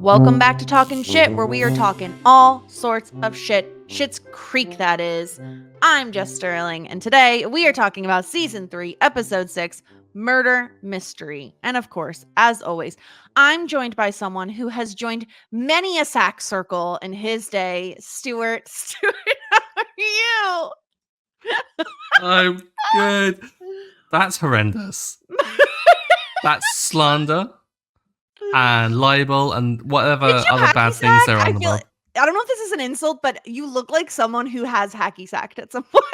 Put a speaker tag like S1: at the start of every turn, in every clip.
S1: Welcome back to Talking Shit, where we are talking all sorts of shit. Schitt's Creek, that is. I'm Jess Sterling, and today we are talking about Season 3, Episode 6, Murder Mystery. And of course, as always, I'm joined by someone who has joined many a sack circle in his day, Stuart. Stuart, how are you?
S2: I'm good. That's horrendous. That's slander and libel and whatever other bad things there are in the world.
S1: I don't know if this is an insult, but you look like someone who has hacky sacked at some point.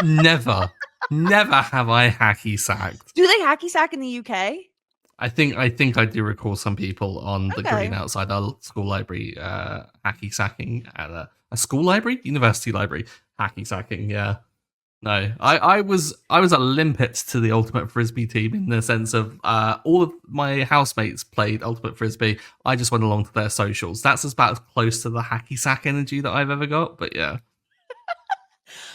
S2: Never have I hacky sacked.
S1: Do they hacky sack in the UK?
S2: I think I do recall some people on the green outside our school library hacky sacking at a school library, university library, hacky sacking. Yeah. No, I was a limpet to the Ultimate Frisbee team in the sense of all of my housemates played Ultimate Frisbee. I just went along to their socials. That's about as close to the hacky sack energy that I've ever got. But yeah,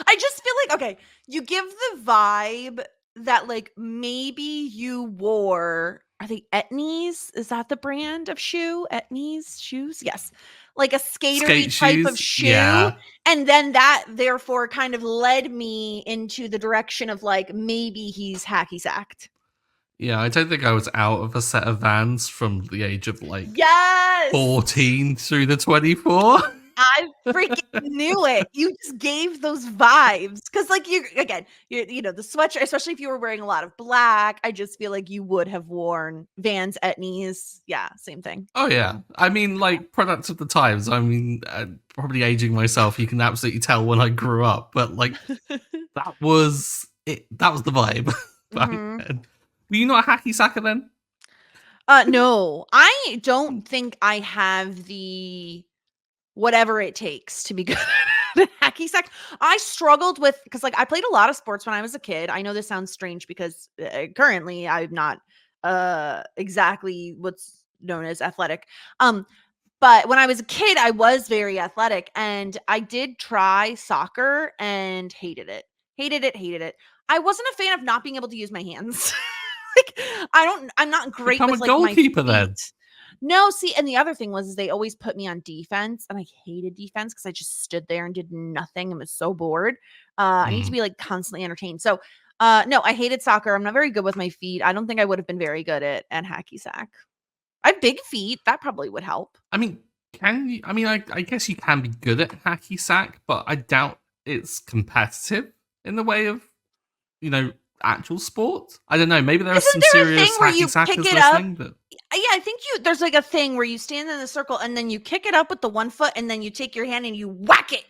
S1: I just feel like, okay, you give the vibe that like maybe you wore, are they Etnies? Is that the brand of shoe? Etnies shoes? Yes. Like a skatery type of shoe. Yeah. And then that therefore kind of led me into the direction of like, maybe he's hacky sacked.
S2: Yeah, I don't think I was out of a set of Vans from the age of like 14 through the 24.
S1: I freaking knew it. You just gave those vibes. Because like you the sweatshirt, especially if you were wearing a lot of black, I just feel like you would have worn Vans Etnies. Yeah, same thing.
S2: Oh yeah. I mean, like, products of the times. I mean, probably aging myself, you can absolutely tell when I grew up. But like, that was it. That was the vibe. Mm-hmm. Were you not a hacky sacker then?
S1: No. I don't think I have the whatever it takes to be good at hacky sack. I struggled with, because like I played a lot of sports when I was a kid. I know this sounds strange because currently I'm not exactly what's known as athletic. But when I was a kid, I was very athletic, and I did try soccer and hated it. Hated it. I wasn't a fan of not being able to use my hands. Like I'm not great with like
S2: goalkeeper
S1: my feet.
S2: Then.
S1: No, see, and the other thing was they always put me on defense, and I hated defense because I just stood there and did nothing and was so bored. I need to be like constantly entertained. So, no, I hated soccer. I'm not very good with my feet. I don't think I would have been very good at hacky sack. I have big feet. That probably would help.
S2: I mean, can you? I mean, I guess you can be good at hacky sack, but I doubt it's competitive in the way of, actual sport. I don't know. Maybe there are some serious hacky sackers listening. But
S1: yeah, I think there's like a thing where you stand in a circle and then you kick it up with the one foot and then you take your hand and you whack it.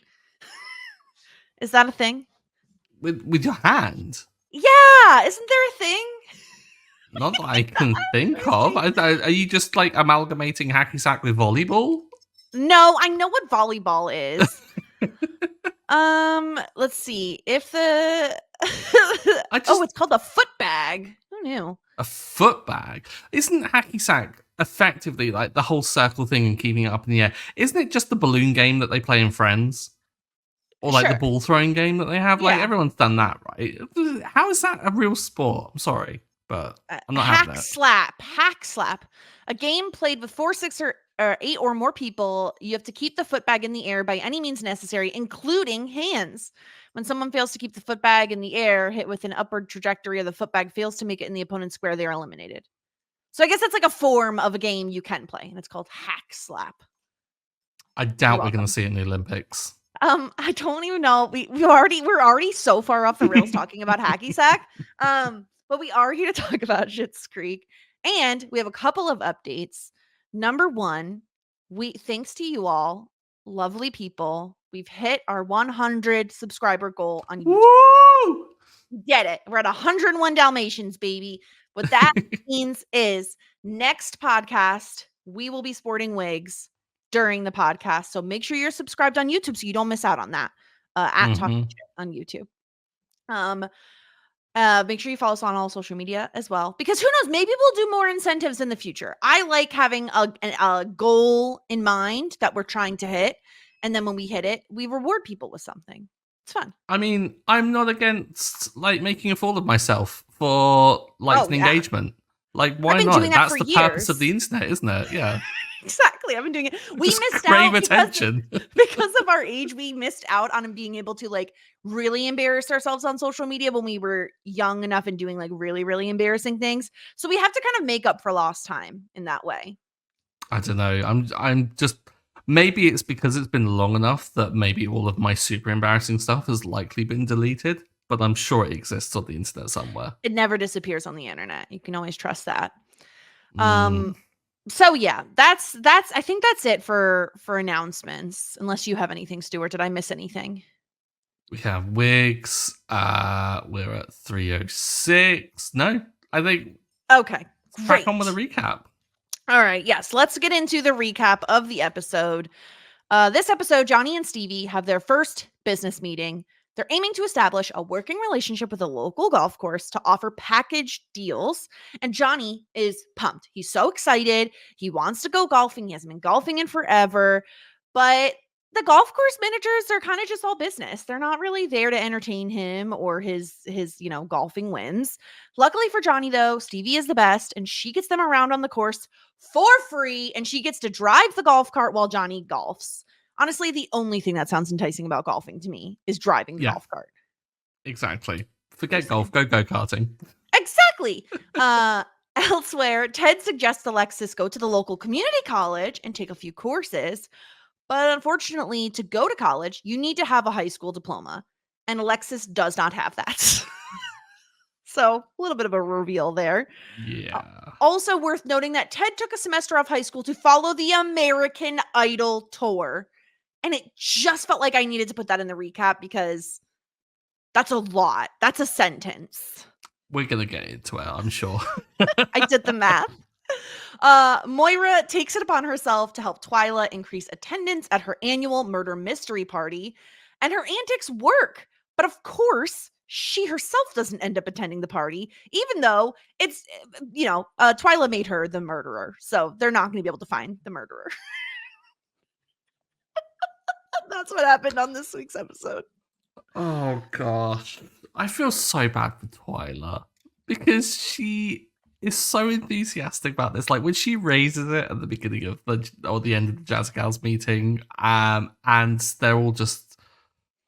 S1: Is that a thing?
S2: With your hand?
S1: Yeah, isn't there a thing?
S2: Not that I can think of. Are you just like amalgamating hacky sack with volleyball?
S1: No, I know what volleyball is. Let's see. If the it's called a foot bag. Who knew?
S2: A foot bag? Isn't hacky sack effectively like the whole circle thing and keeping it up in the air? Isn't it just the balloon game that they play in Friends? Or like the ball throwing game that they have? Like everyone's done that, right? How is that a real sport? I'm sorry, but I'm not having that.
S1: Hack slap. A game played with 4, 6, or 8 or more people. You have to keep the foot bag in the air by any means necessary, including hands. When someone fails to keep the foot bag in the air, hit with an upward trajectory, or the foot bag fails to make it in the opponent's square, they are eliminated. So I guess that's like a form of a game you can play, and it's called hack slap.
S2: I doubt we're going to see it in the Olympics.
S1: I don't even know. We're already so far off the rails talking about hacky sack. But we are here to talk about Schitt's Creek, and we have a couple of updates. Number one, thanks to you all, lovely people, we've hit our 100 subscriber goal on YouTube.
S2: Woo!
S1: Get it? We're at 101 Dalmatians, baby. What that means is next podcast we will be sporting wigs during the podcast. So make sure you're subscribed on YouTube so you don't miss out on that. At Talking Shit on YouTube. Make sure you follow us on all social media as well, because who knows, maybe we'll do more incentives in the future. I like having a goal in mind that we're trying to hit, and then when we hit it, we reward people with something. It's fun.
S2: I mean, I'm not against like making a fool of myself for likes
S1: Oh
S2: an
S1: yeah.
S2: engagement. Like,
S1: I've
S2: why
S1: been doing
S2: not?
S1: that
S2: That's
S1: for
S2: the purpose of the
S1: years.
S2: internet, isn't it? Yeah.
S1: Exactly. I've been doing it. We
S2: Just
S1: missed
S2: crave
S1: out because
S2: attention.
S1: because of our age. We missed out on being able to like really embarrass ourselves on social media when we were young enough and doing like really, really embarrassing things. So we have to kind of make up for lost time in that way.
S2: I don't know. I'm just maybe it's because it's been long enough that maybe all of my super embarrassing stuff has likely been deleted, but I'm sure it exists on the internet somewhere.
S1: It never disappears on the internet. You can always trust that.
S2: Mm.
S1: So yeah, that's I think that's it for announcements. Unless you have anything, Stuart. Did I miss anything?
S2: We have wigs. We're at 306. No, I think
S1: Okay,
S2: let's crack
S1: great.
S2: on with a recap.
S1: All right, yes, let's get into the recap of the episode. This episode, Johnny and Stevie have their first business meeting. They're aiming to establish a working relationship with a local golf course to offer package deals. And Johnny is pumped. He's so excited. He wants to go golfing. He hasn't been golfing in forever. But the golf course managers are kind of just all business. They're not really there to entertain him or his golfing wins. Luckily for Johnny though, Stevie is the best and she gets them around on the course for free and she gets to drive the golf cart while Johnny golfs. Honestly, the only thing that sounds enticing about golfing to me is driving the
S2: Yeah,
S1: golf cart.
S2: exactly. Forget
S1: Just
S2: golf,
S1: saying.
S2: go karting.
S1: Exactly. Elsewhere, Ted suggests Alexis go to the local community college and take a few courses. But unfortunately, to go to college, you need to have a high school diploma. And Alexis does not have that. So, a little bit of a reveal there.
S2: Yeah.
S1: Also worth noting that Ted took a semester of high school to follow the American Idol tour. And it just felt like I needed to put that in the recap because that's a lot. That's a sentence.
S2: We're gonna get into it, I'm sure.
S1: I did the math. Moira takes it upon herself to help Twyla increase attendance at her annual murder mystery party, and her antics work. But of course, she herself doesn't end up attending the party, even though Twyla made her the murderer. So they're not going to be able to find the murderer. That's what happened on this week's episode.
S2: Oh gosh. I feel so bad for Twyla because she is so enthusiastic about this. Like when she raises it at the beginning of the end of the Jazz Gals meeting, and they're all just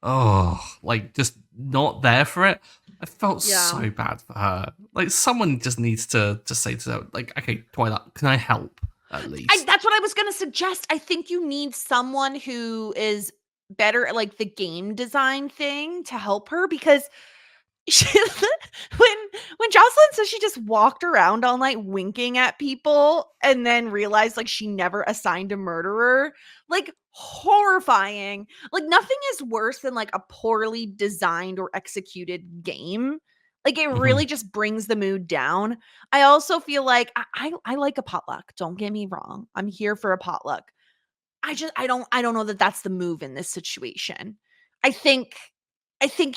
S2: just not there for it. I felt so bad for her. Like someone just needs to just say to her, like, okay, Twyla, can I help at least?
S1: That's what I was going to suggest. I think you need someone who is better at like the game design thing to help her because she, when Jocelyn says she just walked around all night winking at people and then realized like she never assigned a murderer, like horrifying. Like nothing is worse than like a poorly designed or executed game. Like it really just brings the mood down. I also feel like I like a potluck. Don't get me wrong. I'm here for a potluck. I don't know that that's the move in this situation. I think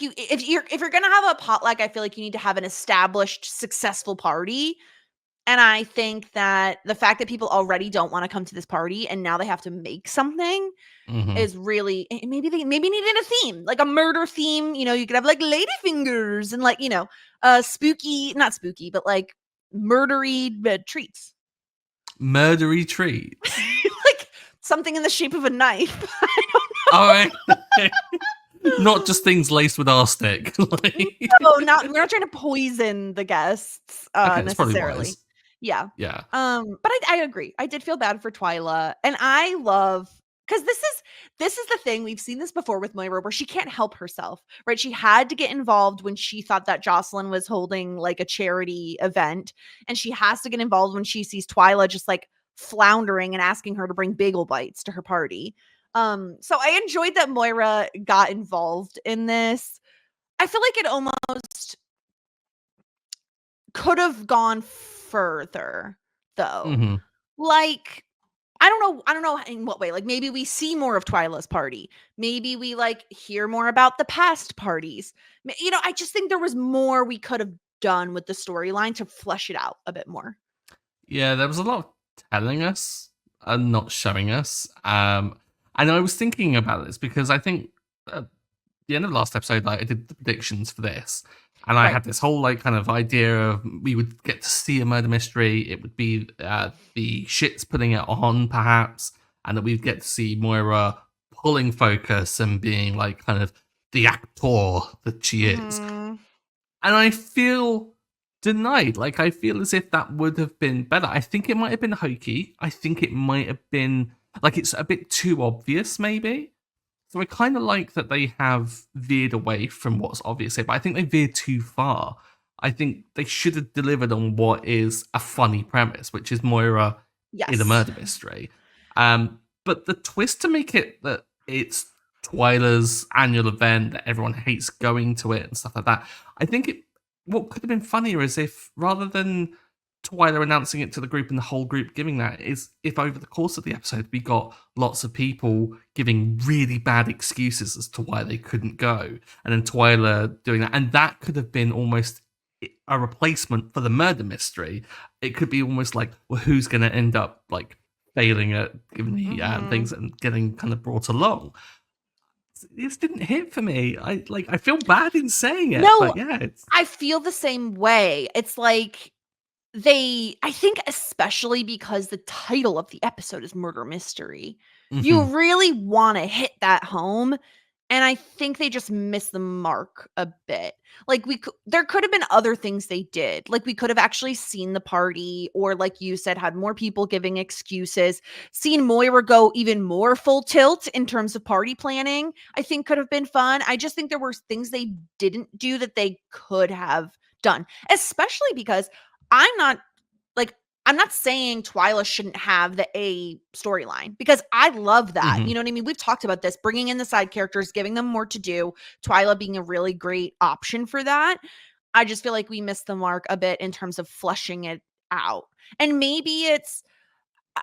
S1: you if you're gonna have a potluck, I feel like you need to have an established successful party. And I think that the fact that people already don't want to come to this party and now they have to make something is really maybe needed a theme, like a murder theme. You could have like ladyfingers and like, spooky, not spooky, but like murdery treats.
S2: Murdery treats.
S1: Like something in the shape of a knife.
S2: Oh, not just things laced with arsenic.
S1: No, we're not trying to poison the guests necessarily. Yeah.
S2: Yeah.
S1: But I agree. I did feel bad for Twyla, and I love because this is the thing. We've seen this before with Moira, where she can't help herself, right? She had to get involved when she thought that Jocelyn was holding like a charity event, and she has to get involved when she sees Twyla just like floundering and asking her to bring bagel bites to her party. So I enjoyed that Moira got involved in this. I feel like it almost could have gone further though. Like I don't know in what way. Like maybe we see more of Twyla's party. Maybe we like hear more about the past parties. I just think there was more we could have done with the storyline to flesh it out a bit more.
S2: Yeah, there was a lot of telling us and not showing us. And I was thinking about this because I think the end of the last episode, like I did the predictions for this, and I
S1: Right.
S2: had this whole like kind of idea of we would get to see a murder mystery. It would be the Schitts putting it on, perhaps, and that we'd get to see Moira pulling focus and being like kind of the actor that she is.
S1: Mhm.
S2: And I feel denied. Like I feel as if that would have been better. I think it might have been hokey. I think it might have been like it's a bit too obvious, maybe. So I kind of like that they have veered away from what's obvious here, but I think they veered too far. I think they should have delivered on what is a funny premise, which is Moira in a
S1: Yes.
S2: murder mystery. But the twist to make it that it's Twyla's annual event, that everyone hates going to it and stuff like that, I think what could have been funnier is if rather than Twyla announcing it to the group and the whole group giving that is if over the course of the episode we got lots of people giving really bad excuses as to why they couldn't go, and then Twyla doing that, and that could have been almost a replacement for the murder mystery. It could be almost like, well, who's going to end up like failing at giving the things and getting kind of brought along. This didn't hit for me. I feel bad in saying it,
S1: No,
S2: but yeah,
S1: I feel the same way. It's like I think especially because the title of the episode is Murder Mystery, you really wanna hit that home, and I think they just missed the mark a bit. Like, there could have been other things they did. Like, we could have actually seen the party or, like you said, had more people giving excuses. Seen Moira go even more full tilt in terms of party planning, I think could have been fun. I just think there were things they didn't do that they could have done, especially because I'm not like, I'm not saying Twyla shouldn't have the A storyline because I love that. You know what I mean? We've talked about this, bringing in the side characters, giving them more to do, Twyla being a really great option for that. I just feel like we missed the mark a bit in terms of fleshing it out. And maybe it's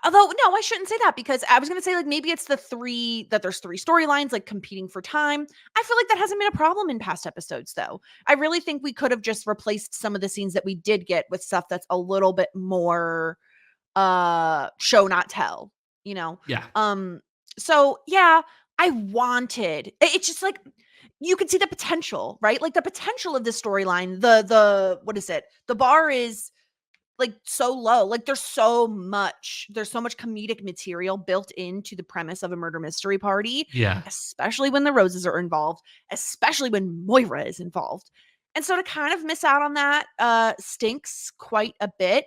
S1: although, no, I shouldn't say that because I was gonna say, like, maybe it's there's 3 storylines, like, competing for time. I feel like that hasn't been a problem in past episodes, though. I really think we could have just replaced some of the scenes that we did get with stuff that's a little bit more, show not tell, you know?
S2: yeah,
S1: So, yeah, I wanted it's just, like, you could see the potential, right? Like, the potential of this storyline, what is it? The bar is like so low. Like there's so much comedic material built into the premise of a murder mystery party,
S2: yeah,
S1: especially when the Roses are involved, especially when Moira is involved. And so to kind of miss out on that stinks quite a bit,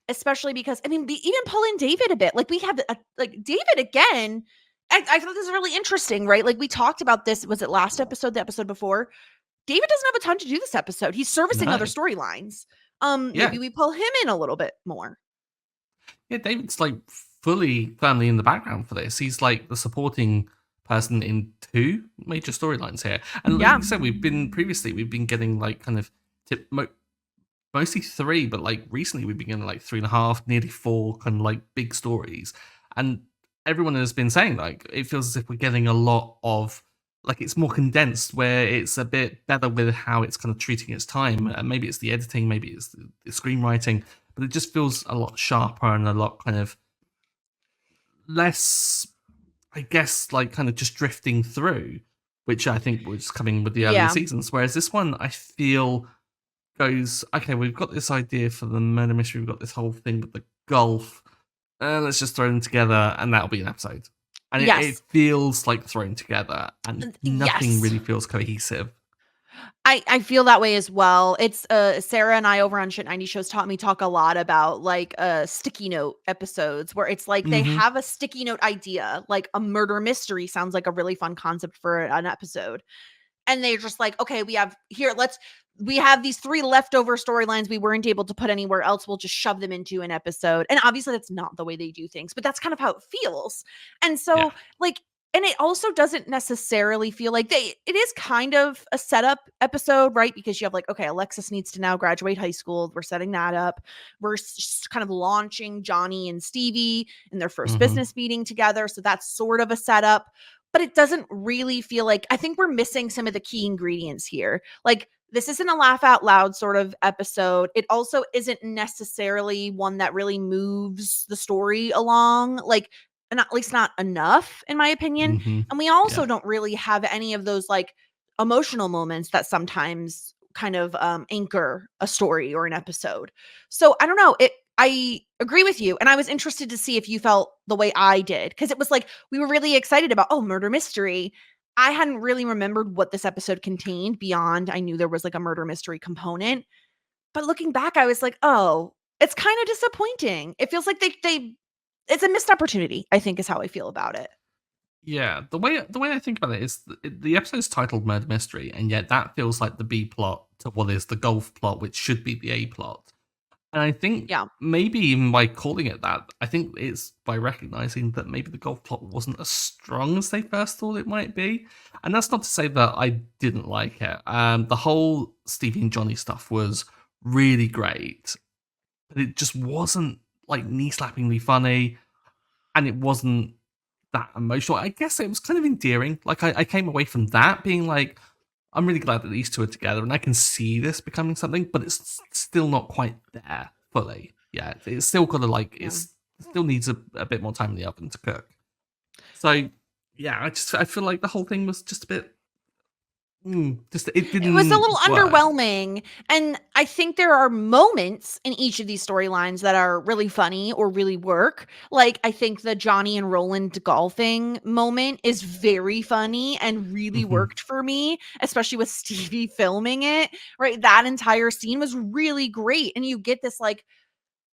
S1: especially because I mean, even pull in David a bit. Like we have like David again. I thought this was really interesting, right? Like we talked about this. Was it last episode, the episode before? David doesn't have a ton to do this episode. He's servicing other
S2: no,
S1: storylines.
S2: yeah,
S1: Maybe we pull him in a little bit more.
S2: yeah. David's like fully firmly in the background for this. He's like the supporting person in 2 major storylines here, and like
S1: Yeah.
S2: you said, we've been getting like kind of mostly 3, but like recently we've been getting like 3.5, nearly 4 kind of like big stories, and everyone has been saying like it feels as if we're getting a lot of like it's more condensed where it's a bit better with how it's kind of treating its time, and maybe it's the editing, maybe it's the screenwriting, but it just feels a lot sharper and a lot kind of less, I guess, like kind of just drifting through, which I think was coming with the earlier
S1: Yeah.
S2: seasons, whereas this one I feel goes, okay, we've got this idea for the murder mystery, we've got this whole thing with the golf, and let's just throw them together, and that'll be an episode. And it
S1: Yes.
S2: feels like thrown together, and nothing
S1: Yes.
S2: really feels cohesive.
S1: I feel that way as well. It's Sarah and I over on Shit 90 Shows taught me talk a lot about like sticky note episodes where it's like they
S2: Mm-hmm.
S1: have a sticky note idea, like a murder mystery sounds like a really fun concept for an episode. And they're just like, okay, we have these 3 leftover storylines we weren't able to put anywhere else. We'll just shove them into an episode. And obviously that's not the way they do things, but that's kind of how it feels. And
S2: Yeah.
S1: so like and it also doesn't necessarily feel like it is kind of a setup episode, right? Because you have like, okay, Alexis needs to now graduate high school. We're setting that up. We're kind of launching Johnny and Stevie in their first
S2: Mm-hmm.
S1: business meeting together. So that's sort of a setup, but it doesn't really feel like I think we're missing some of the key ingredients here. Like this isn't a laugh out loud sort of episode. It also isn't necessarily one that really moves the story along. Like and at least not enough in my opinion.
S2: Mm-hmm.
S1: And we also
S2: Yeah.
S1: don't really have any of those like emotional moments that sometimes kind of anchor a story or an episode. So I don't know. I agree with you, and I was interested to see if you felt the way I did, because it was like we were really excited about, oh, murder mystery. I hadn't really remembered what this episode contained beyond I knew there was like a murder mystery component. But looking back, I was like, oh, it's kind of disappointing. It feels like they it's a missed opportunity, I think, is how I feel about it.
S2: Yeah, the way I think about it is the episode's titled Murder Mystery, and yet that feels like the B plot to what is the golf plot, which should be the A plot. And I think
S1: Yeah.
S2: maybe even by calling it that, I think it's by recognizing that maybe the golf plot wasn't as strong as they first thought it might be. And that's not to say that I didn't like it. The whole Stevie and Johnny stuff was really great, but it just wasn't like knee slappingly funny, and it wasn't that emotional. I guess it was kind of endearing. Like I came away from that being like, I'm really glad that these two are together, and I can see this becoming something, but it's still not quite there fully. Yeah, it's still got to like
S1: Yeah.
S2: it still needs a bit more time in the oven to cook. So yeah, I feel like the whole thing was just a bit. Just it didn't
S1: It was a little
S2: work.
S1: underwhelming, and I think there are moments in each of these storylines that are really funny or really work. Like, I think the Johnny and Roland golfing moment is very funny and really
S2: Mhm.
S1: worked for me, especially with Stevie filming it, right? That entire scene was really great, and you get this, like,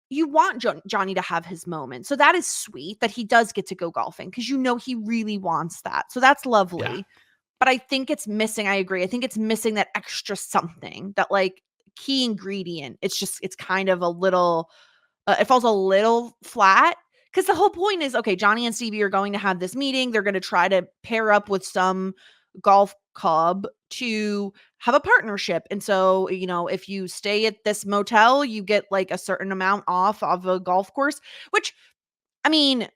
S1: you want Johnny to have his moment. So that is sweet that he does get to go golfing, because you know he really wants that. So that's
S2: Yeah,
S1: lovely. But I think it's missing, I agree. I think it's missing that extra something, that like key ingredient. It's kind of a little, it falls a little flat, because the whole point is, okay, Johnny and Stevie are going to have this meeting. They're going to try to pair up with some golf club to have a partnership. And so, if you stay at this motel, you get like a certain amount off of a golf course, which, I mean,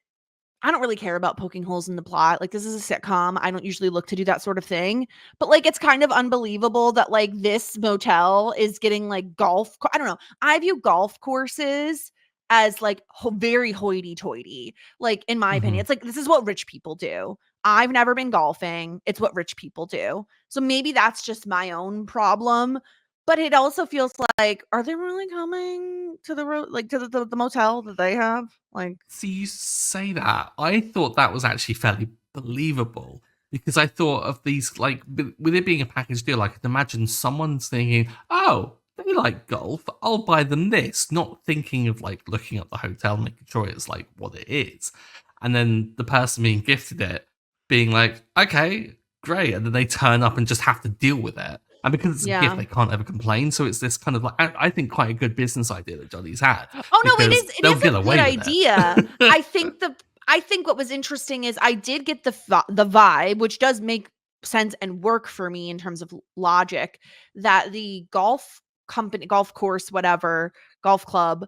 S1: I don't really care about poking holes in the plot. Like, this is a sitcom. I don't usually look to do that sort of thing. But like, it's kind of unbelievable that like this motel is getting like I don't know. I view golf courses as like very hoity-toity. Like, in my opinion,
S2: hmm
S1: it's like this is what rich people do. I've never been golfing. It's what rich people do. So maybe that's just my own problem. But it also feels like, are they really coming to the road, like to the motel that they have? Like,
S2: See, you say that. I thought that was actually fairly believable because I thought of these, like, with it being a package deal, I could imagine someone thinking, oh, they like golf, I'll buy them this, not thinking of, like, looking at the hotel, making sure it's, like, what it is. And then the person being gifted it being like, okay, great. And then they turn up and just have to deal with it. And because it's a gift,
S1: yeah.
S2: they can't ever complain. So it's this kind of like, I think quite a good business idea that Johnny's had
S1: Oh no, it
S2: because
S1: is it
S2: they'll
S1: is
S2: get
S1: a good
S2: away with
S1: idea.
S2: it.
S1: I think what was interesting is I did get the vibe, which does make sense and work for me in terms of logic, that the golf company, golf course, whatever, golf club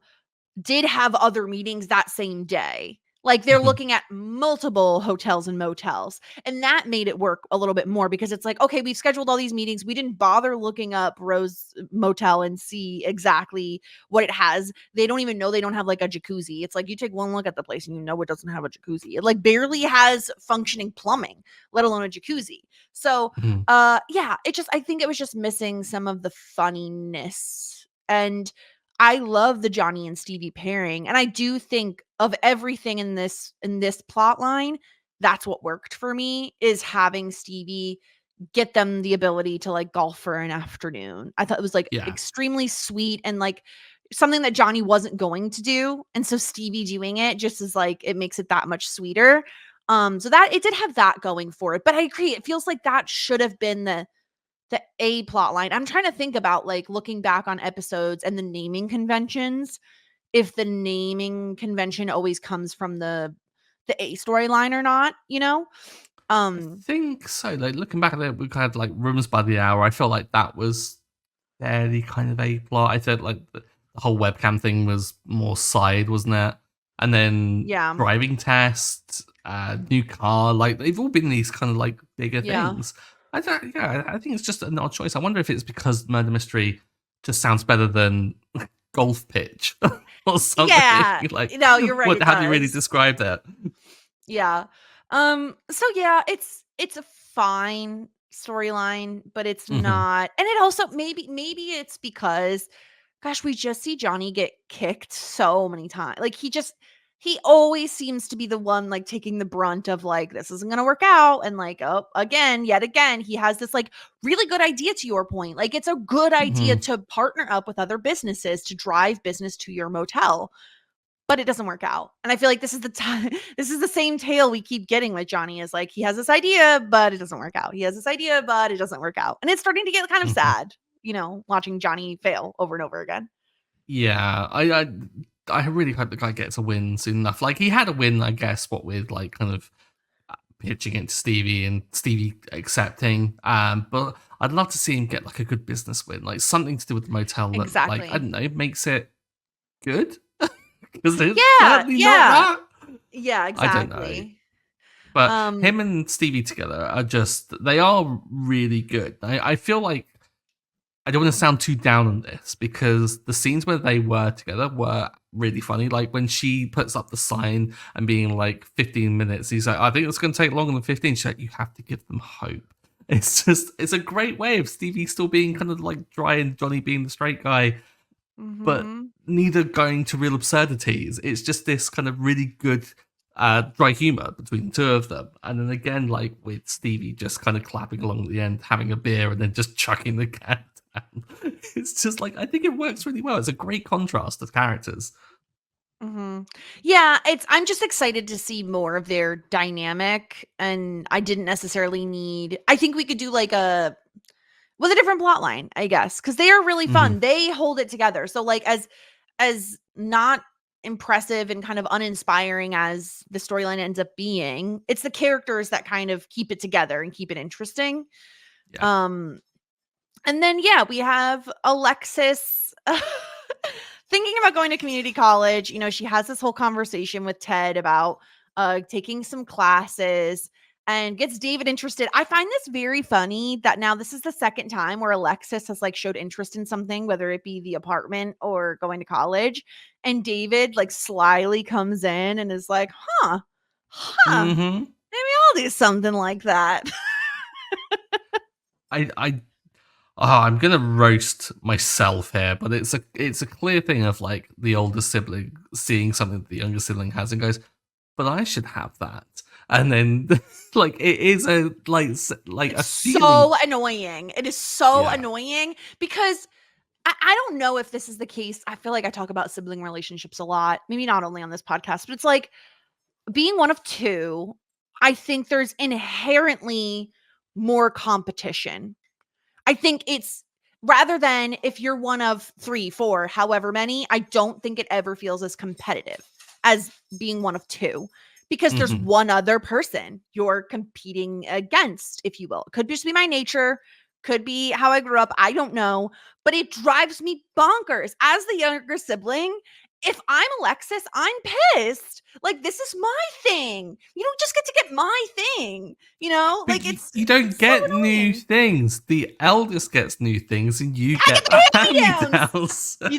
S1: did have other meetings that same day. Like, they're
S2: Mhm.
S1: looking at multiple hotels and motels. And that made it work a little bit more, because it's like, okay, we've scheduled all these meetings. We didn't bother looking up Rose Motel and see exactly what it has. They don't even know they don't have like a jacuzzi. It's like you take one look at the place and you know it doesn't have a jacuzzi. It like barely has functioning plumbing, let alone a jacuzzi. So
S2: Mhm.
S1: yeah, I think it was just missing some of the funniness. And I love the Johnny and Stevie pairing, and I do think of everything in this plot line, that's what worked for me, is having Stevie get them the ability to like golf for an afternoon. I thought it was like
S2: Yeah.
S1: extremely sweet, and like something that Johnny wasn't going to do, and so Stevie doing it just is like, it makes it that much sweeter. So that it did have that going for it, but I agree, it feels like that should have been the A plot line. I'm trying to think about like looking back on episodes and the naming conventions, if the naming convention always comes from the A storyline or not, you know?
S2: I
S1: Um
S2: think so. Like looking back at it, we had like Rooms by the Hour. I felt like that was fairly kind of a plot. I felt like the whole webcam thing was more side, wasn't it? And then
S1: yeah.
S2: driving test, new car, like they've all been these kind of like bigger
S1: Yeah.
S2: things. I think it's just an odd choice. I wonder if it's because murder mystery just sounds better than golf pitch or something.
S1: Yeah.
S2: Like,
S1: No, you're right,
S2: what?
S1: it
S2: How do you really
S1: does.
S2: describe that?
S1: Yeah. So yeah, it's a fine. storyline, but it's
S2: Hmm.
S1: not. And it also maybe it's because gosh, we just see Johnny get kicked so many times. Like he always seems to be the one like taking the brunt of like this isn't going to work out and like oh yet again he has this like really good idea to your point. Like it's a good idea
S2: Hmm.
S1: to partner up with other businesses to drive business to your motel. But it doesn't work out. And I feel like this is the time this is the same tale we keep getting with Johnny is like he has this idea but it doesn't work out. He has this idea but it doesn't work out. And it's starting to get kind of
S2: Hmm.
S1: sad, watching Johnny fail over and over again.
S2: Yeah, I really hope the guy gets a win soon enough. Like he had a win, I guess, what with like kind of pitching it to Stevie and Stevie accepting. But I'd love to see him get like a good business win, like something to do with the motel that, like, I
S1: Exactly.
S2: don't know, makes it good. Because it's
S1: Yeah,
S2: certainly not
S1: yeah.
S2: that.
S1: Yeah,
S2: I don't know.
S1: exactly.
S2: But
S1: Um,
S2: him and Stevie together are just, they are really good. I feel like I don't want to sound too down on this because the scenes where they were together were really funny. Like when she puts up the sign and being like 15 minutes, he's like, I think it's going to take longer than 15. She's like, you have to give them hope. It's a great way of Stevie still being kind of like dry and Johnny being the straight guy, but
S1: mhm.
S2: neither going to real absurdities. It's just this kind of really good dry humor between the two of them. And then again, like with Stevie just kind of clapping along at the end, having a beer, and then just chucking the cat down. It's just like, I think it works really well. It's a great contrast of characters.
S1: Mhm. Yeah, I'm just excited to see more of their dynamic, and I didn't necessarily need I think we could do like a with a different plot line, I guess, because they are really
S2: Hmm.
S1: fun. They hold it together. So like as not impressive and kind of uninspiring as the storyline ends up being, it's the characters that kind of keep it together and keep it interesting.
S2: Yeah.
S1: Um and then yeah, we have Alexis thinking about going to community college. She has this whole conversation with Ted about taking some classes and gets David interested. I find this very funny that now this is the second time where Alexis has like showed interest in something, whether it be the apartment or going to college. And David like slyly comes in and is like, huh,
S2: Hmm.
S1: maybe I'll do something like that.
S2: I I'm gonna roast myself here, but it's a clear thing of like the older sibling seeing something that the younger sibling has and goes, but I should have that. And then like it is a like a
S1: It's
S2: feeling.
S1: so annoying. It is so
S2: Yeah.
S1: annoying because I don't know if this is the case. I feel like I talk about sibling relationships a lot, maybe not only on this podcast, but it's like being one of two, I think there's inherently more competition. I think it's rather than if you're one of three, four, however many, I don't think it ever feels as competitive as being one of two because there's
S2: Hmm.
S1: one other person you're competing against, if you will. It could just be my nature, could be how I grew up. I don't know, but it drives me bonkers as the younger sibling. If I'm Alexis, I'm pissed. Like, this is my thing. You don't just get to get my thing,
S2: But
S1: Like, it's
S2: you don't
S1: so
S2: get new
S1: annoying.
S2: things. The eldest gets new things, and you
S1: I
S2: get
S1: get
S2: the
S1: the
S2: hand me
S1: hand-me-downs.
S2: downs.
S1: Do you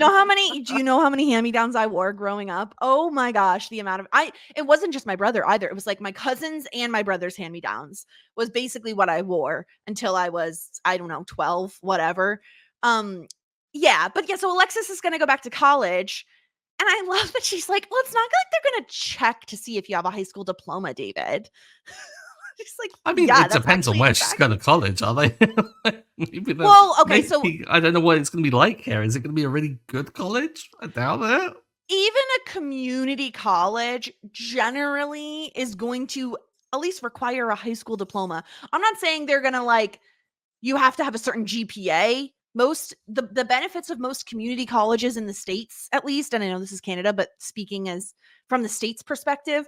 S1: know how many hand-me-downs I wore growing up? Oh my gosh, the amount of it wasn't just my brother either. It was like my cousins and my brother's hand-me-downs was basically what I wore until I was, I don't know, 12, whatever. Um, yeah, but yeah, so Alexis is gonna go back to college. And I love that she's like, well, it's not like they're gonna check to see if you have a high school diploma, David. She's like,
S2: I mean,
S1: yeah,
S2: it
S1: that's
S2: depends on
S1: actually
S2: where she's going to
S1: exactly.
S2: college, are they?
S1: Well, okay, so
S2: Maybe I don't know what it's going to be like here. Is it going to be a really good college? I doubt it.
S1: even a community college generally is going to at least require a high school diploma. I'm not saying they're going to like you have to have a certain GPA. Most the benefits of most community colleges in the states at least, and I know this is Canada, but speaking as from the states perspective,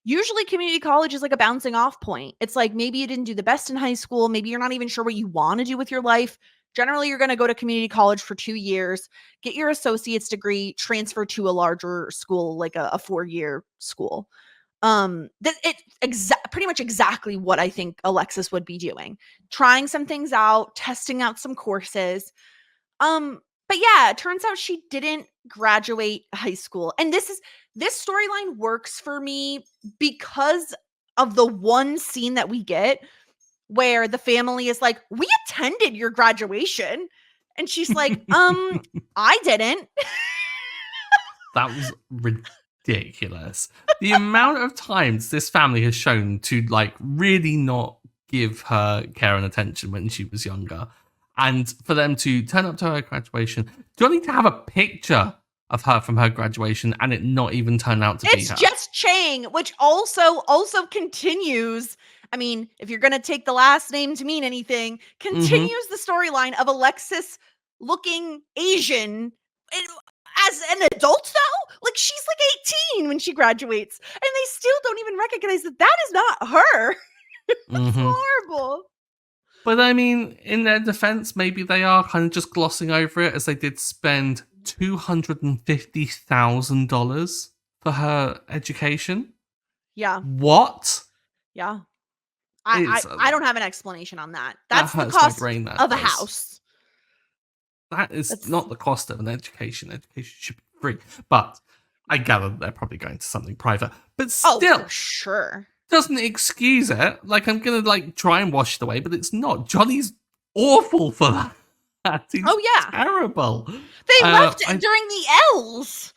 S1: usually community college is like a bouncing off point. It's like maybe you didn't do the best in high school, maybe you're not even sure what you want to do with your life. Generally, you're going to go to community college for 2 years, get your associate's degree, transfer to a larger school, like a 4-year school. Pretty much exactly what I think Alexis would be doing, trying some things out, testing out some courses. But yeah, it turns out she didn't graduate high school. And this storyline works for me because of the one scene that we get where the family is like, we attended your graduation. And she's like, I didn't.
S2: That was ridiculous. The amount of times this family has shown to like really not give her care and attention when she was younger. And for them to turn up to her graduation, do I need to have a picture of her from her graduation and it not even turn out to be her?
S1: It's Jess Chang, which also continues. I mean, if you're going to take the last name to mean anything, continues the storyline of Alexis looking Asian as an adult, though. Like, she's like 18 when she graduates, and they still don't even recognize that is not her. It's horrible.
S2: But I mean, in their defense, maybe they are kind of just glossing over it, as they did spend $250,000 for her education.
S1: Yeah.
S2: What?
S1: Yeah. I don't have an explanation on that. That's
S2: that
S1: the cost
S2: brain,
S1: of a house.
S2: That is not the cost of an education. Education should be free. But I gather they're probably going to something private. But still,
S1: for sure.
S2: Doesn't excuse it. Like, I'm gonna like try and wash it away, but it's not. Johnny's awful for that. He's terrible.
S1: They left during the L's.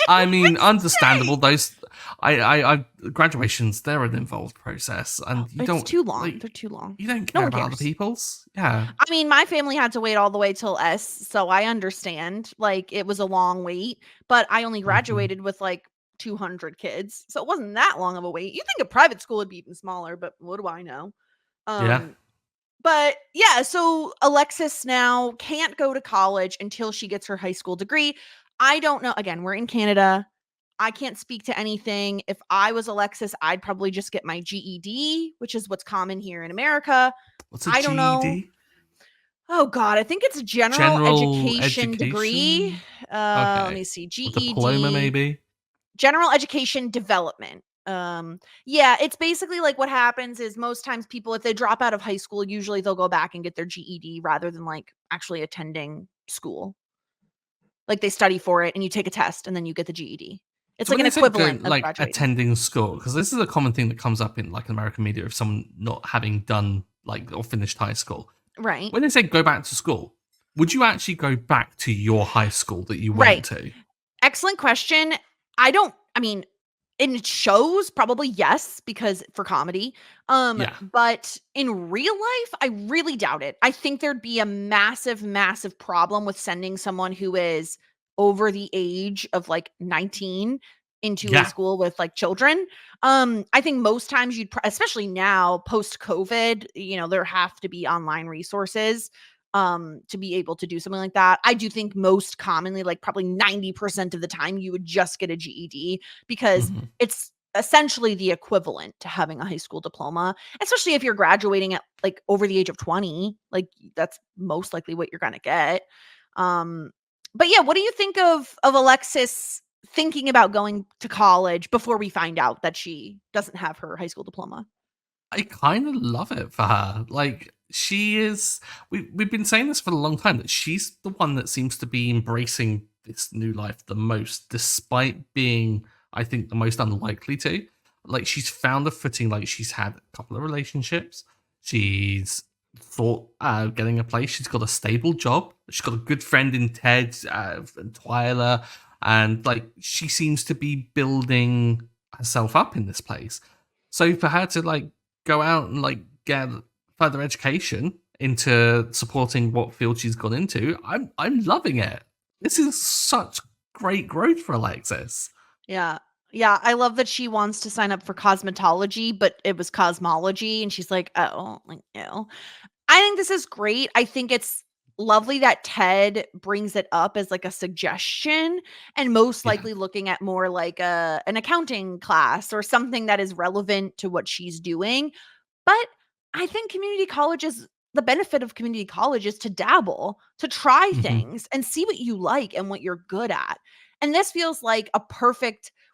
S2: I mean, understandable. Those, I graduations, they're an involved process, and you don't.
S1: It's too long.
S2: Like,
S1: they're too long.
S2: You don't care about other people's. Yeah.
S1: I mean, my family had to wait all the way till S, so I understand. Like, it was a long wait, but I only graduated with like 200 kids, so it wasn't that long of a wait. You think a private school would be even smaller, but what do I know? But yeah, so Alexis now can't go to college until she gets her high school degree. I don't know. Again, we're in Canada. I can't speak to anything. If I was Alexis, I'd probably just get my GED, which is what's common here in America.
S2: What's a GED?
S1: Don't know. Oh God, I think it's a general education degree. Let me see. GED.
S2: Diploma, maybe.
S1: General education development. Yeah, it's basically like what happens is most times people, if they drop out of high school, usually they'll go back and get their GED rather than like actually attending school. Like, they study for it and you take a test and then you get the GED. It's like an equivalent of
S2: like attending school, because this is a common thing that comes up in like American media of someone not having done like or finished high school.
S1: Right.
S2: When they say go back to school, would you actually go back to your high school that you went to?
S1: Excellent question. I mean, in shows, probably yes, because for comedy. But in real life, I really doubt it. I think there'd be a massive, massive problem with sending someone who is over the age of like 19 into a school with like children. I think most times especially now post COVID, there have to be online resources to be able to do something like that. I do think most commonly, like probably 90% of the time, you would just get a GED because it's essentially the equivalent to having a high school diploma, especially if you're graduating at like over the age of 20. Like, that's most likely what you're going to get. But yeah, what do you think of Alexis thinking about going to college before we find out that she doesn't have her high school diploma?
S2: I kind of love it for her. Like, she is, we've been saying this for a long time, that she's the one that seems to be embracing this new life the most, despite being, I think, the most unlikely to. Like, she's found a footing. Like, she's had a couple of relationships. She's thought getting a place. She's got a stable job. She's got a good friend in Ted and Twyla. And, like, she seems to be building herself up in this place. So for her to, like, go out and, like, get further education into supporting what field she's gone into, I'm loving it. This is such great growth for Alexis.
S1: Yeah. Yeah, I love that she wants to sign up for cosmetology, but it was cosmology, and she's like, oh, like, ew. I think this is great. I think it's lovely that Ted brings it up as like a suggestion, and most likely looking at more like an accounting class or something that is relevant to what she's doing. But I think the benefit of community college is to dabble, to try things and see what you like and what you're good at. And this feels like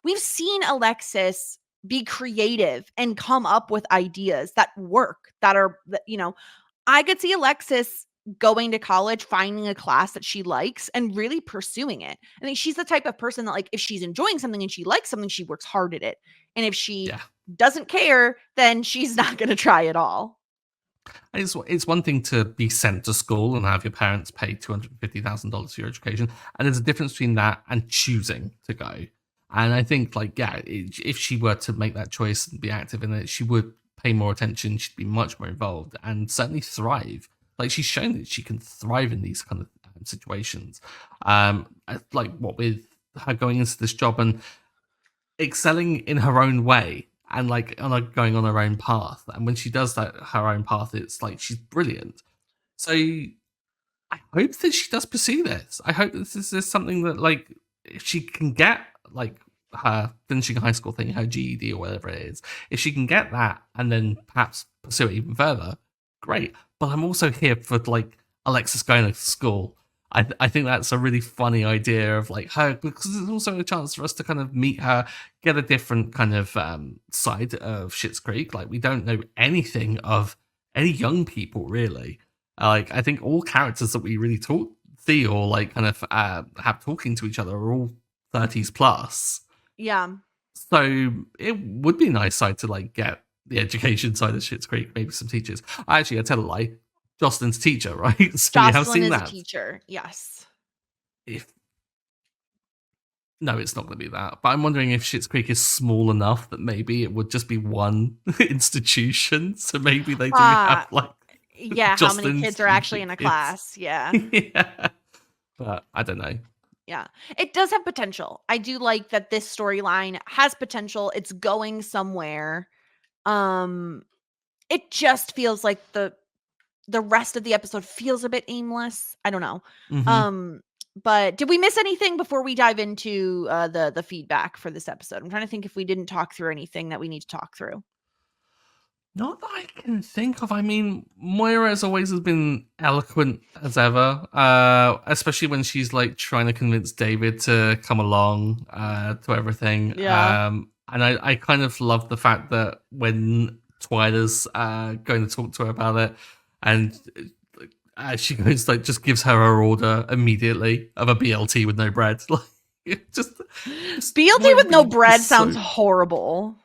S1: we've seen Alexis be creative and come up with ideas that work, I could see Alexis going to college, finding a class that she likes and really pursuing it. I think she's the type of person that, like, if she's enjoying something and she likes something, she works hard at it. And if she doesn't care, then she's not going to try at all.
S2: It's one thing to be sent to school and have your parents pay $250,000 for your education, and there's a difference between that and choosing to go. And I think, like, yeah, if she were to make that choice and be active in it, she would pay more attention. She'd be much more involved and certainly thrive. Like, she's shown that she can thrive in these kind of situations. Like, what with her going into this job and excelling in her own way and like going on her own path. And when she does that, her own path, it's like she's brilliant. So I hope that she does pursue this. I hope this is something that, like, if she can get like her finishing high school thing, her GED or whatever it is, if she can get that and then perhaps pursue it even further, great. But I'm also here for like Alexis going to school. I think that's a really funny idea of like her, because it's also a chance for us to kind of meet her, get a different kind of side of Schitt's Creek. Like, we don't know anything of any young people really. Like, I think all characters that we really see or like kind of have talking to each other are all 30s plus.
S1: Yeah.
S2: So it would be a nice side to like get the education side of Schitt's Creek, maybe some teachers. Actually, I tell a lie. Jocelyn's teacher, right? So
S1: Jocelyn
S2: we have seen
S1: is
S2: that.
S1: a teacher, yes.
S2: No, it's not going to be that. But I'm wondering if Schitt's Creek is small enough that maybe it would just be one institution. So maybe they do have like
S1: how many kids are actually in a class? Yeah.
S2: Yeah. But I don't know.
S1: Yeah, it does have potential. I do like that this storyline has potential. It's going somewhere. It just feels like the rest of the episode feels a bit aimless. I don't know.
S2: Mm-hmm.
S1: But did we miss anything before we dive into the feedback for this episode? I'm trying to think if we didn't talk through anything that we need to talk through.
S2: Not that I can think of. I mean, Moira as always has been eloquent as ever, especially when she's like trying to convince David to come along to everything.
S1: Yeah.
S2: And I kind of love the fact that when Twyla's going to talk to her about it, and she goes like just gives her order immediately of a BLT with no bread. Like, just
S1: BLT with no bread sounds horrible.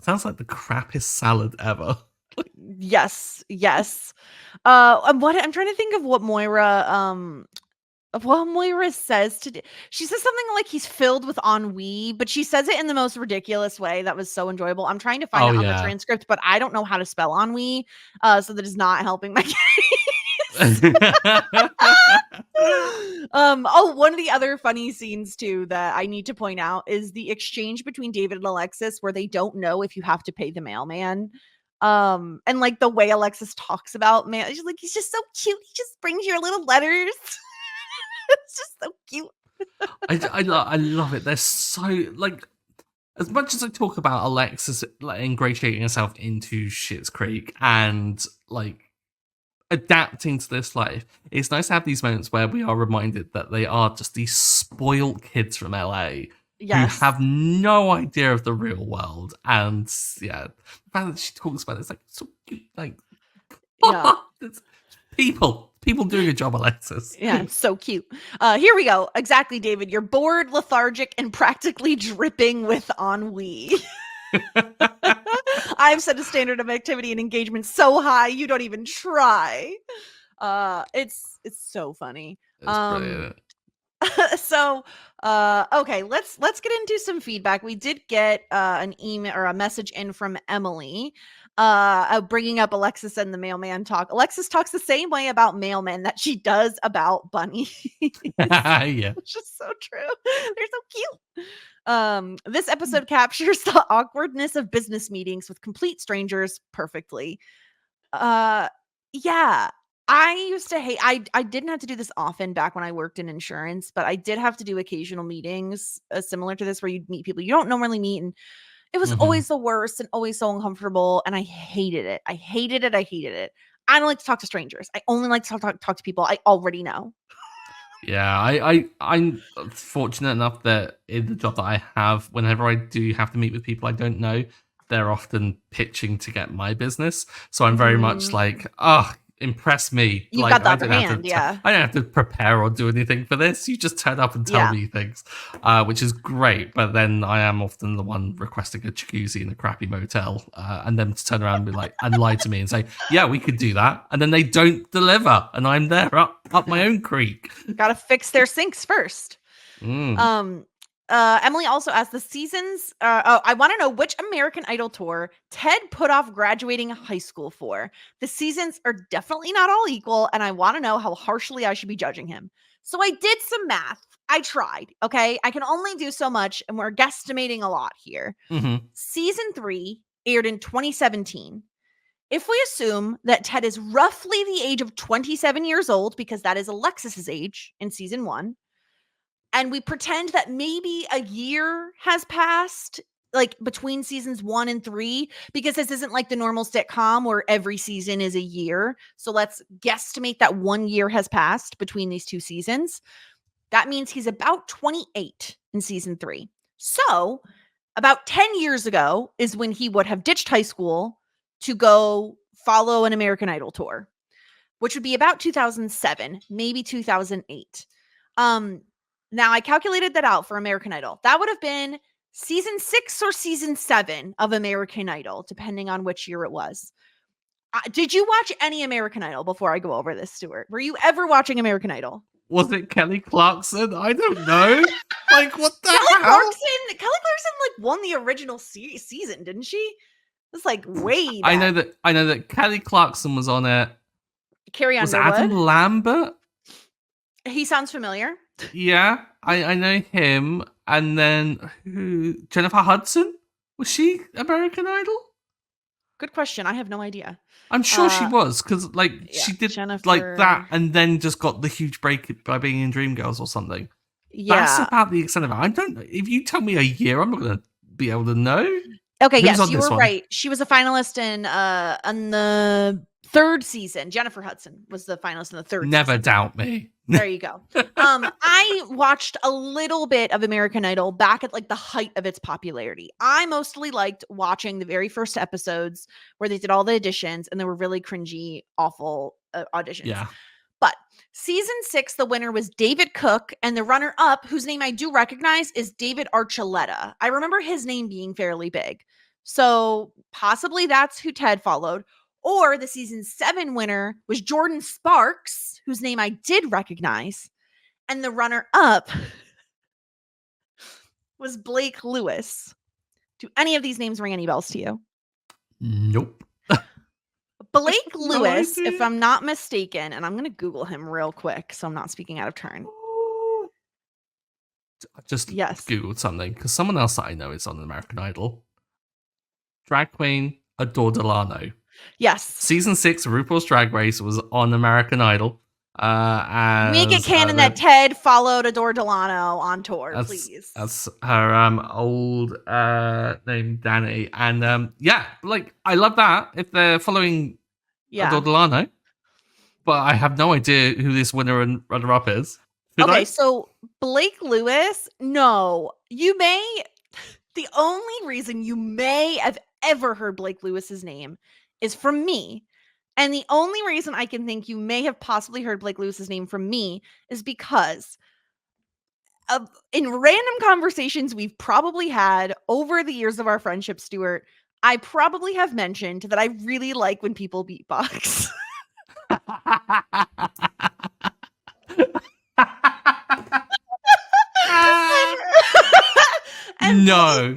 S2: Sounds like the crappiest salad ever.
S1: Yes. What I'm trying to think of what Moira says to do. She says something like he's filled with ennui, but she says it in the most ridiculous way that was so enjoyable. I'm trying to find it on the transcript, but I don't know how to spell ennui, so that is not helping my case. One of the other funny scenes too that I need to point out is the exchange between David and Alexis where they don't know if you have to pay the mailman. And like the way Alexis talks about man, she's like, he's just so cute. He just brings your little letters. It's just so cute.
S2: I love it. They're so like, as much as I talk about Alexis like ingratiating herself into Schitt's Creek and like adapting to this life, it's nice to have these moments where we are reminded that they are just these spoiled kids from LA who have no idea of the real world. And yeah, the fact that she talks about it, it's like so cute. Like, yeah, people doing a job, Alexis.
S1: Yeah, it's so cute. Here we go. Exactly, David. You're bored, lethargic, and practically dripping with ennui. I've set a standard of activity and engagement so high you don't even try. It's so funny.
S2: It's brilliant.
S1: So okay, let's get into some feedback. We did get an email or a message in from Emily bringing up Alexis and the mailman talk. Alexis talks the same way about mailmen that she does about bunnies.
S2: Yeah,
S1: it's just so true. They're so cute. This episode captures the awkwardness of business meetings with complete strangers perfectly. Yeah, I used to hate, I didn't have to do this often back when I worked in insurance, but I did have to do occasional meetings similar to this where you'd meet people you don't normally meet. And it was always the worst and always so uncomfortable. And I hated it. I hated it. I don't like to talk to strangers. I only like to talk to people I already know.
S2: Yeah, I'm fortunate enough that in the job that I have, whenever I do have to meet with people I don't know, they're often pitching to get my business. So I'm very much like, impress me.
S1: You
S2: Like
S1: got the
S2: I
S1: upper
S2: don't have
S1: hand,
S2: to.
S1: yeah.
S2: I don't have to prepare or do anything for this. You just turn up and tell me things, which is great. But then I am often the one requesting a jacuzzi in a crappy motel, and them to turn around and be like and lie to me and say, "Yeah, we could do that," and then they don't deliver, and I'm there up my own creek.
S1: Gotta fix their sinks first.
S2: Mm.
S1: Emily also asked the seasons. I want to know which American Idol tour Ted put off graduating high school for. The seasons are definitely not all equal, and I want to know how harshly I should be judging him. So I did some math. I tried. Okay, I can only do so much, and we're guesstimating a lot here.
S2: Mm-hmm.
S1: Season 3 aired in 2017. If we assume that Ted is roughly the age of 27 years old, because that is Alexis's age in season 1, and we pretend that maybe a year has passed, like between seasons 1 and 3, because this isn't like the normal sitcom where every season is a year. So let's guesstimate that 1 year has passed between these two seasons. That means he's about 28 in season 3. So about 10 years ago is when he would have ditched high school to go follow an American Idol tour, which would be about 2007, maybe 2008. Now, I calculated that out for American Idol. That would have been season 6 or season 7 of American Idol, depending on which year it was. Did you watch any American Idol before I go over this, Stuart? Were you ever watching American Idol?
S2: Was it Kelly Clarkson? I don't know. Like, what the hell?
S1: Kelly Clarkson like won the original season, didn't she? It was like way back.
S2: I know that Kelly Clarkson was on it.
S1: Carrie Underwood.
S2: Was Adam Lambert?
S1: He sounds familiar.
S2: Yeah, I know him. And then who? Jennifer Hudson? Was she American Idol?
S1: Good question. I have no idea.
S2: I'm sure she was, because like she did
S1: Jennifer...
S2: like that, and then just got the huge break by being in Dreamgirls or something.
S1: Yeah,
S2: that's about the extent of it. I don't know. If you tell me a year, I'm not going to be able to know.
S1: Okay, yes, you were right. She was a finalist in the 3rd season. Jennifer Hudson was the finalist in the 3rd
S2: Never
S1: season.
S2: doubt me.
S1: There you go. I watched a little bit of American Idol back at like the height of its popularity. I mostly liked watching the very first episodes where they did all the auditions, and they were really cringy, awful auditions.
S2: Yeah.
S1: But season 6, the winner was David Cook, and the runner-up, whose name I do recognize, is David Archuleta. I remember his name being fairly big. So possibly that's who Ted followed. Or the season 7 winner was Jordan Sparks, whose name I did recognize. And the runner-up was Blake Lewis. Do any of these names ring any bells to you?
S2: Nope.
S1: Blake Lewis, if I'm not mistaken, and I'm going to Google him real quick so I'm not speaking out of turn.
S2: I just Googled something, because someone else that I know is on American Idol. Drag queen Adore Delano.
S1: Yes.
S2: Season 6 of RuPaul's Drag Race was on American Idol.
S1: Make it canon that Ted followed Adore Delano on tour, please.
S2: That's her old name, Danny. And yeah, like, I love that if they're following Adore Delano. But I have no idea who this winner and runner-up is.
S1: So Blake Lewis, no. You may... The only reason you may have ever heard Blake Lewis's name is from me. And the only reason I can think you may have possibly heard Blake Lewis's name from me is because in random conversations we've probably had over the years of our friendship, Stuart, I probably have mentioned that I really like when people beatbox.
S2: No.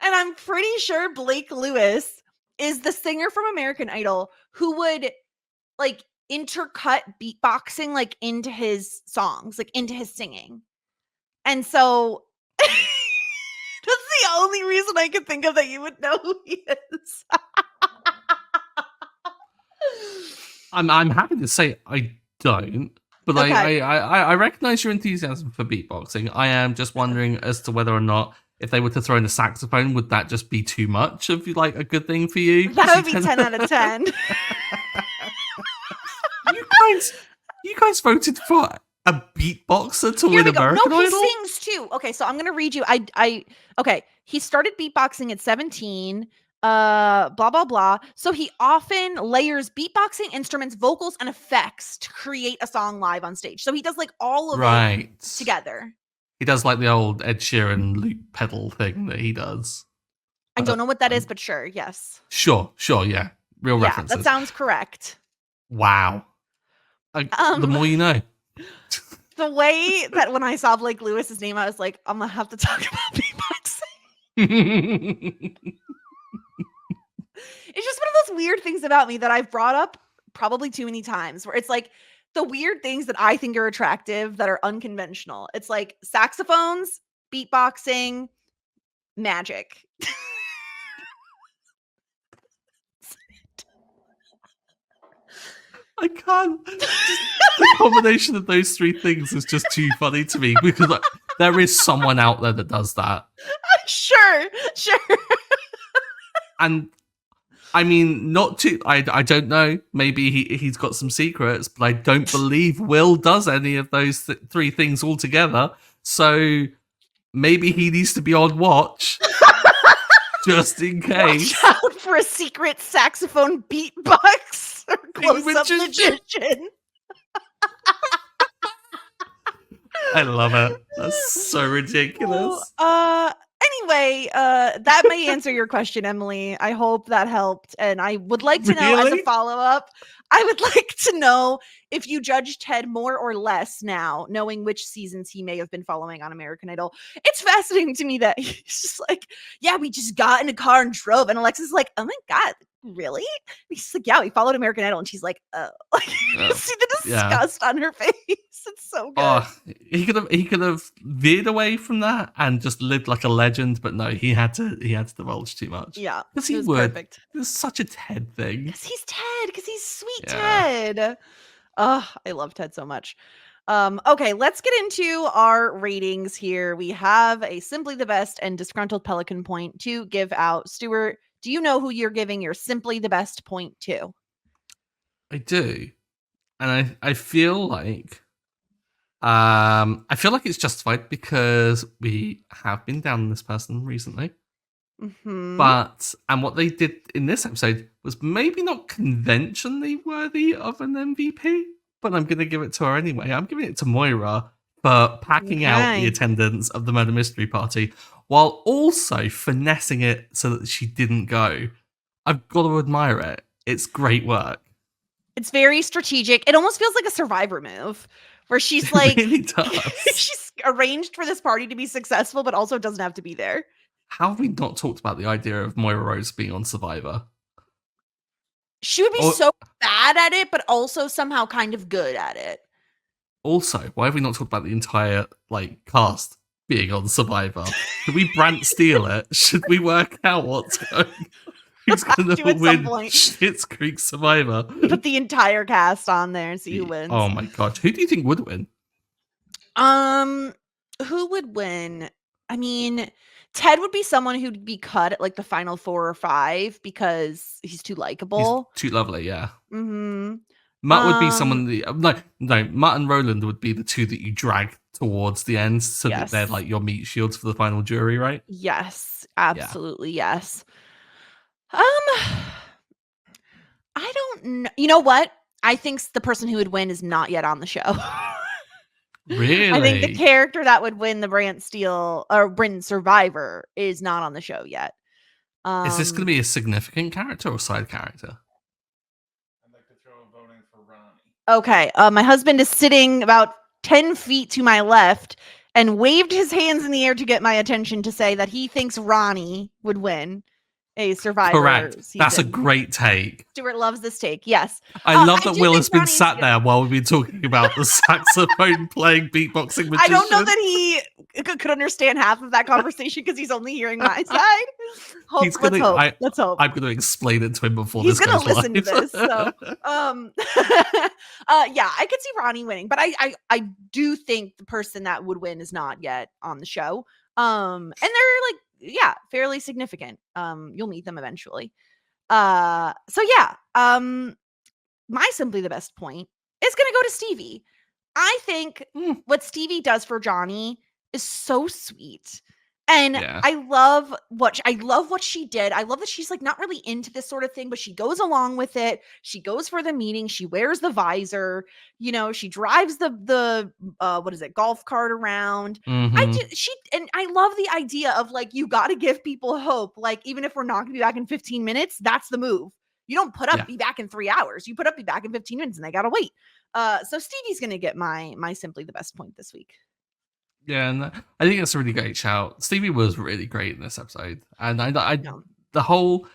S1: And I'm pretty sure Blake Lewis is the singer from American Idol who would like intercut beatboxing like into his songs, like into his singing. And so that's the only reason I could think of that you would know who he is.
S2: I'm happy to say I don't. But like,
S1: okay.
S2: I recognize your enthusiasm for beatboxing. I am just wondering as to whether or not, if they were to throw in a saxophone, would that just be too much of like a good thing for you?
S1: That would be 10 out of 10.
S2: You guys voted for a beatboxer to win American Idol?
S1: No, he sings too. Okay, so I'm gonna read you. Okay, he started beatboxing at 17. Blah blah blah. So he often layers beatboxing, instruments, vocals, and effects to create a song live on stage. So he does like all of it
S2: Right.
S1: together.
S2: He does like the old Ed Sheeran loop pedal thing that he does.
S1: I don't know what that is, but sure, yes.
S2: Sure, yeah. Real references.
S1: That sounds correct.
S2: Wow. The more you know.
S1: The way that when I saw Blake Lewis's name, I was like, I'm gonna have to talk about beatboxing. It's just one of those weird things about me that I've brought up probably too many times, where it's like the weird things that I think are attractive that are unconventional. It's like saxophones, beatboxing, magic.
S2: I can't. The combination of those three things is just too funny to me, because there is someone out there that does that.
S1: Sure.
S2: And I mean, not to, I don't know, maybe he's got some secrets, but I don't believe Will does any of those three things all together. So maybe he needs to be on watch. Just in case.
S1: Watch out for a secret saxophone beatbox or close-up magician.
S2: I love it. That's so ridiculous.
S1: Anyway, that may answer your question, Emily. I hope that helped. And I would like to know, as a follow-up, I would like to know if you judge Ted more or less now, knowing which seasons he may have been following on American Idol. It's fascinating to me that he's just like, yeah, we just got in a car and drove. And Alexis is like, oh my God, really? And he's like, yeah, we followed American Idol. And she's like, oh. Like, you see the disgust on her face. It's so good.
S2: Oh, he could have veered away from that and just lived like a legend, but no, he had to divulge too much.
S1: Yeah,
S2: because he would. Perfect. It was such a Ted thing.
S1: Because he's Ted. Because he's sweet Ted. Oh, I love Ted so much. Okay, let's get into our ratings here. We have a Simply the Best and Disgruntled Pelican point to give out. Stuart, do you know who you're giving your Simply the Best point to?
S2: I do, and I feel like it's justified because we have been down on this person recently.
S1: Mm-hmm.
S2: And what they did in this episode was maybe not conventionally worthy of an MVP, but I'm going to give it to her anyway. I'm giving it to Moira for packing out the attendance of the murder mystery party while also finessing it so that she didn't go. I've got to admire it. It's great work.
S1: It's very strategic. It almost feels like a Survivor move where she's like,
S2: it really does.
S1: She's arranged for this party to be successful, but also doesn't have to be there.
S2: How have we not talked about the idea of Moira Rose being on Survivor?
S1: She would be so bad at it, but also somehow kind of good at it.
S2: Also, why have we not talked about the entire cast being on Survivor? Should we Brant steal it? Should we work out what's going on? Who's going to win Schitt's Creek Survivor?
S1: Put the entire cast on there and see who wins.
S2: Oh my god. Who do you think would win?
S1: Who would win? I mean, Ted would be someone who'd be cut at like the final 4 or 5 because he's too likable.
S2: He's too lovely, yeah.
S1: Mm-hmm.
S2: Matt would be someone no, Matt and Roland would be the two that you drag towards the end so that they're like your meat shields for the final jury, right?
S1: Yes, absolutely, yes. I don't know. You know what? I think the person who would win is not yet on the show.
S2: Really?
S1: I think the character that would win the Brant Steele or Bryn Survivor is not on the show yet.
S2: Is this going to be a significant character or side character?
S3: I'd like to throw a vote in for Ronnie.
S1: Okay. My husband is sitting about 10 feet to my left and waved his hands in the air to get my attention to say that he thinks Ronnie would win a Survivor.
S2: Correct.
S1: Season.
S2: That's a great take.
S1: Stuart loves this take. Yes.
S2: I love that Will has been sat there while we've been talking about the saxophone playing beatboxing magician.
S1: I don't know that he could understand half of that conversation because he's only hearing my side. Let's hope.
S2: I'm going to explain it to him before
S1: he's
S2: this goes live.
S1: He's going to listen to this. So, yeah, I could see Ronnie winning, but I do think the person that would win is not yet on the show. And they're fairly significant. You'll meet them eventually. My Simply the Best point is going to go to Stevie. I think what Stevie does for Johnny is so sweet. And
S2: Yeah.
S1: I love what she did. I love that she's like not really into this sort of thing, but she goes along with it. She goes for the meeting. She wears the visor. She drives the what is it, golf cart around.
S2: Mm-hmm.
S1: And I love the idea of like you got to give people hope. Like even if we're not going to be back in 15 minutes, that's the move. You don't put up be back in 3 hours. You put up be back in 15 minutes, and they gotta wait. So Stevie's gonna get my simply the best point this week.
S2: Yeah, and I think that's a really great shout. Stevie was really great in this episode, and the whole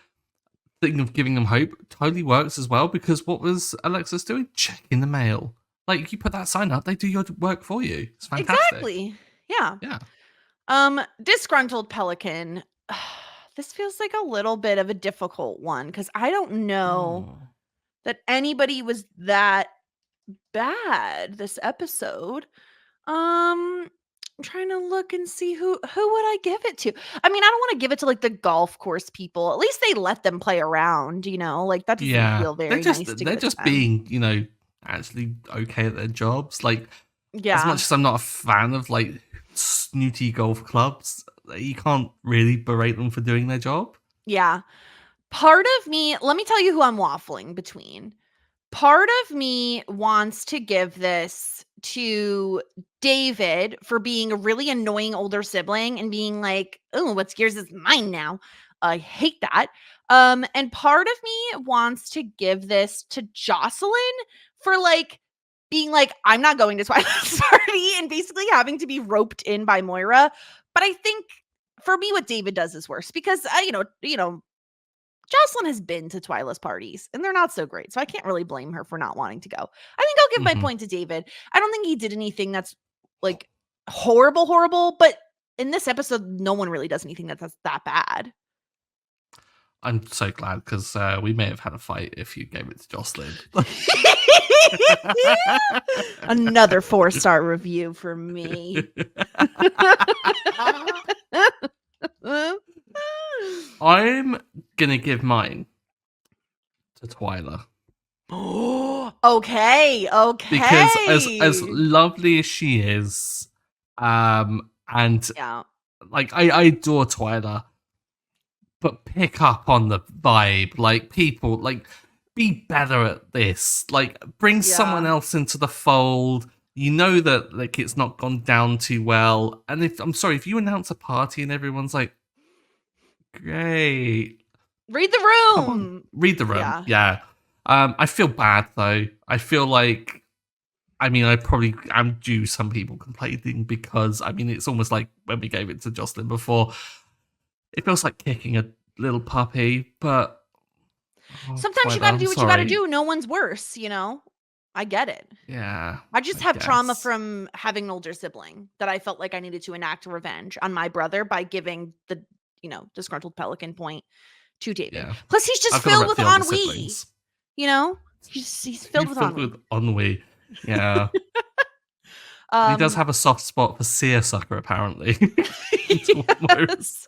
S2: thing of giving them hope totally works as well, because what was Alexis doing? Checking the mail. Like, you put that sign up, they do your work for you. It's fantastic.
S1: Exactly. Yeah.
S2: Yeah.
S1: Disgruntled Pelican. This feels like a little bit of a difficult one because I don't know that anybody was that bad this episode. I'm trying to look and see who would I give it to. I mean, I don't want to give it to like the golf course people. At least they let them play around, like that doesn't feel very nice to
S2: they're
S1: give
S2: just
S1: to them.
S2: being, actually okay at their jobs. Like,
S1: Yeah.
S2: as much as I'm not a fan of like snooty golf clubs, you can't really berate them for doing their job.
S1: Yeah. Part of me, let me tell you who I'm waffling between. Part of me wants to give this to David for being a really annoying older sibling and being like, oh, what's yours is mine now. I hate that. And part of me wants to give this to Jocelyn for like being like, I'm not going to Twilight's party and basically having to be roped in by Moira. But I think for me, what David does is worse because Jocelyn has been to Twyla's parties and they're not so great. So I can't really blame her for not wanting to go. I think I'll give my point to David. I don't think he did anything that's like horrible, but in this episode, no one really does anything that's that bad.
S2: I'm so glad because we may have had a fight if you gave it to Jocelyn.
S1: Another 4-star review for me.
S2: I'm gonna give mine to Twyla.
S1: Okay.
S2: Because as lovely as she is, and like I adore Twyla, but pick up on the vibe. Like, people, like, be better at this. Like, bring someone else into the fold. You know that like it's not gone down too well. And if you announce a party and everyone's like, great.
S1: Read the room.
S2: Read the room. Yeah. I feel bad though. I feel like, I probably am due some people complaining because it's almost like when we gave it to Jocelyn before. It feels like kicking a little puppy, but
S1: sometimes you got to do what you got to do. No one's worse, I get it.
S2: Yeah.
S1: I just have trauma from having an older sibling that I felt like I needed to enact revenge on my brother by giving the, disgruntled Pelican point to David. Yeah. Plus, he's just filled with ennui. He's filled with
S2: ennui. Yeah. He does have a soft spot for seersucker, apparently.
S1: Yes.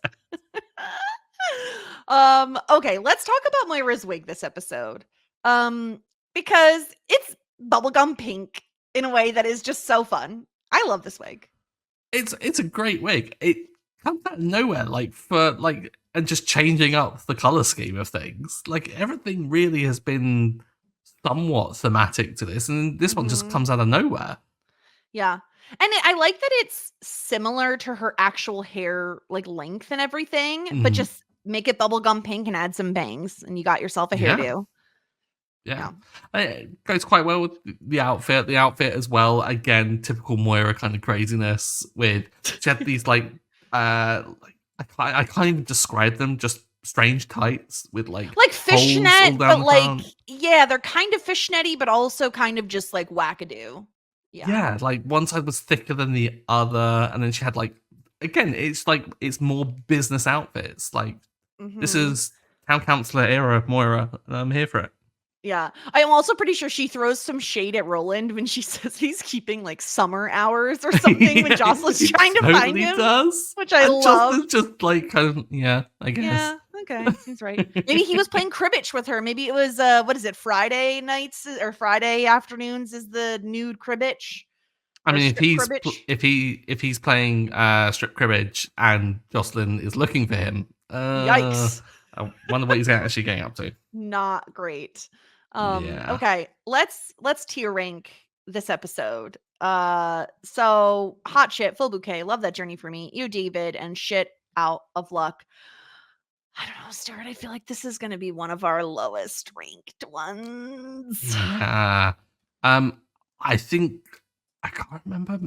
S1: Okay, let's talk about Moira's wig this episode. Because it's bubblegum pink in a way that is just so fun. I love this wig.
S2: It's a great wig. It comes out of nowhere, and just changing up the color scheme of things. Like, everything really has been somewhat thematic to this, and this one just comes out of nowhere.
S1: Yeah. And I like that it's similar to her actual hair, like, length and everything, but just make it bubblegum pink and add some bangs, and you got yourself a hairdo.
S2: Yeah. It goes quite well with the outfit. The outfit as well, again, typical Moira kind of craziness with, she had these, I can't even describe them, just strange tights with, like
S1: fishnet, but, they're kind of fishnetty, but also kind of just, like, wackadoo.
S2: Yeah, like, one side was thicker than the other, and then she had, like, again, it's more business outfits. Like, this is town councillor era Moira, and I'm here for it.
S1: Yeah. I'm also pretty sure she throws some shade at Roland when she says he's keeping, like, summer hours or something when Jocelyn's trying to find him.
S2: Does.
S1: Which I love.
S2: Jocelyn's just, like, kind of, I guess.
S1: Yeah, okay, he's right. Maybe he was playing cribbage with her. Maybe it was, Friday nights or Friday afternoons is the nude cribbage.
S2: I
S1: Or
S2: mean,
S1: strip cribbage.
S2: if he's playing strip cribbage and Jocelyn is looking for him,
S1: Yikes.
S2: I wonder what he's actually getting up to.
S1: Not great.
S2: Yeah.
S1: Okay, let's tier rank this episode. So hot shit, full bouquet, love that journey for me. You, David, and shit out of luck. I don't know, Stuart. I feel like this is going to be one of our lowest ranked ones.
S2: Yeah. I think I can't remember.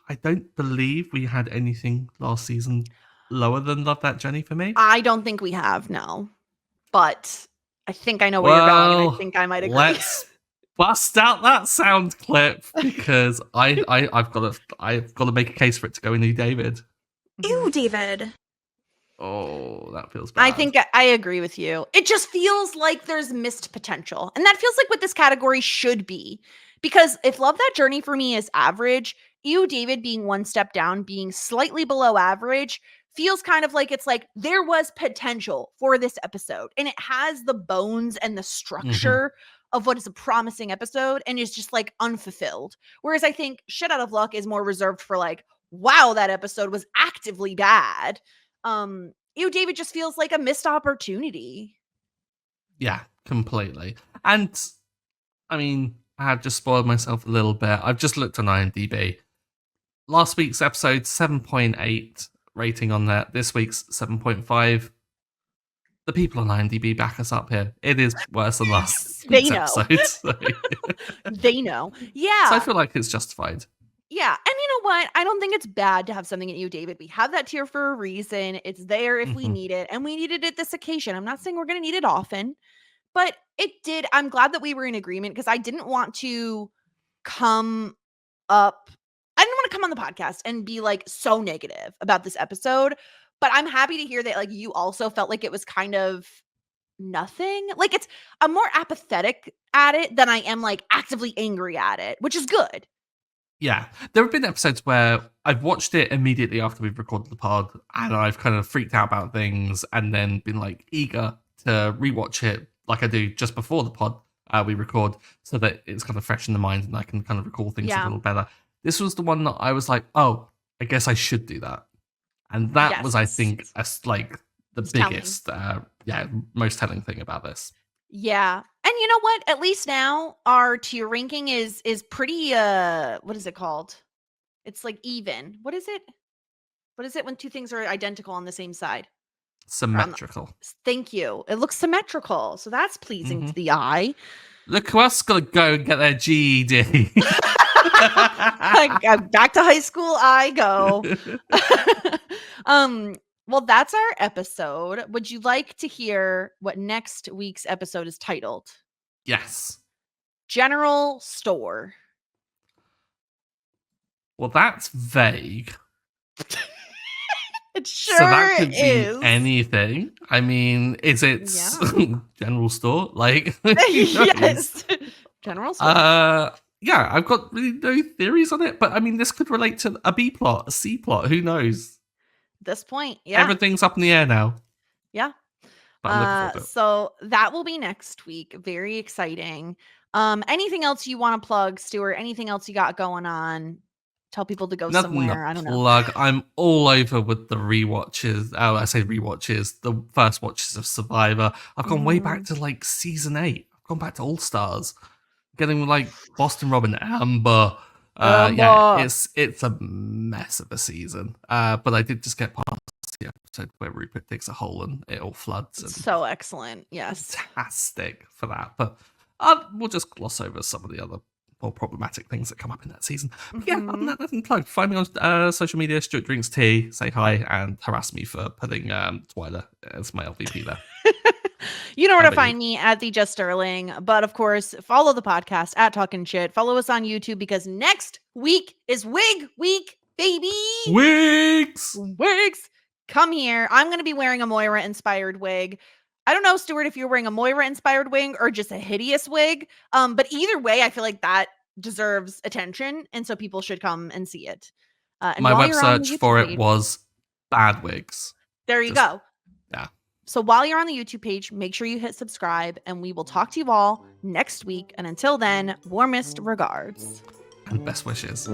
S2: I don't believe we had anything last season lower than Love That Journey for me.
S1: I don't think we have, no. But I think I know where you're going, and I think I might agree.
S2: Let's bust out that sound clip because I've got to make a case for it to go in. New David.
S4: Ew, David.
S2: Oh, that feels bad.
S1: I think I agree with you. It just feels like there's missed potential. And that feels like what this category should be. Because if Love That Journey for me is average, you, David, being one step down, being slightly below average, feels kind of like it's like there was potential for this episode. And it has the bones and the structure of what is a promising episode and is just like unfulfilled. Whereas I think Shit Out of Luck is more reserved for like, wow, that episode was actively bad. David just feels like a missed opportunity.
S2: Yeah, completely. And I mean, I have just spoiled myself a little bit. I've just looked on IMDb. Last week's episode, 7.8 rating on that. This week's 7.5. The people on IMDb back us up here. It is worse than last week's episode. So.
S1: They know. Yeah.
S2: So I feel like it's justified.
S1: Yeah. And you know what? I don't think it's bad to have something at you, David. We have that tier for a reason. It's there if we need it. And we needed it this occasion. I'm not saying we're going to need it often, but it did. I'm glad that we were in agreement because I didn't want to come on the podcast and be like so negative about this episode. But I'm happy to hear that like you also felt like it was kind of nothing. Like I'm more apathetic at it than I am like actively angry at it, which is good.
S2: Yeah, there have been episodes where I've watched it immediately after we've recorded the pod and I've kind of freaked out about things and then been like eager to rewatch it like I do just before the pod we record so that it's kind of fresh in the mind and I can kind of recall things a little better. This was the one that I was like, oh, I guess I should do that. And that was, I think, like the biggest, most telling thing about this.
S1: Yeah. And you know what? At least now our tier ranking is pretty what is it called? It's like even. What is it? What is it when two things are identical on the same side?
S2: Symmetrical.
S1: Thank you. It looks symmetrical. So that's pleasing to the eye.
S2: Look who else gonna go and get their GED.
S1: Back to high school I go. Well, that's our episode. Would you like to hear what next week's episode is titled?
S2: Yes.
S1: General Store.
S2: Well, that's vague.
S1: It sure
S2: so that could
S1: is.
S2: Be anything. I mean, is it general store? Like,
S1: yes, general store.
S2: Yeah, I've got really no theories on it, but I mean, this could relate to a B plot, a C plot. Who knows?
S1: At this point, yeah,
S2: everything's up in the air now.
S1: Yeah.
S2: But
S1: so that will be next week. Very exciting. Anything else you want to plug, Stuart? Anything else you got going on? Tell people to go somewhere. I don't know.
S2: I'm all over with the rewatches. Oh, I say rewatches. The first watches of Survivor. I've gone way back to like season 8. I've gone back to All Stars. Getting like Boston Robin, Amber. Yeah, it's a mess of a season. But I did just get past the episode where Rupert digs a hole and it all floods. And
S1: so excellent. Yes.
S2: Fantastic for that. But we'll just gloss over some of the other more problematic things that come up in that season. But yeah, other than that, nothing plugged. Find me on social media, Stuart Drinks Tea, say hi, and harass me for putting Twyla as my LVP there.
S1: You know where to find me at the Jess Sterling. But of course, follow the podcast at Talkin' Shit. Follow us on YouTube because next week is Wig Week, baby.
S2: Wigs.
S1: Come here. I'm going to be wearing a Moira inspired wig. I don't know, Stuart, if you're wearing a Moira inspired wig or just a hideous wig. But either way, I feel like that deserves attention. And so people should come and see it. And
S2: my web search for it was bad wigs.
S1: There you go.
S2: Yeah.
S1: So while you're on the YouTube page, make sure you hit subscribe and we will talk to you all next week. And until then, warmest regards.
S2: and best wishes.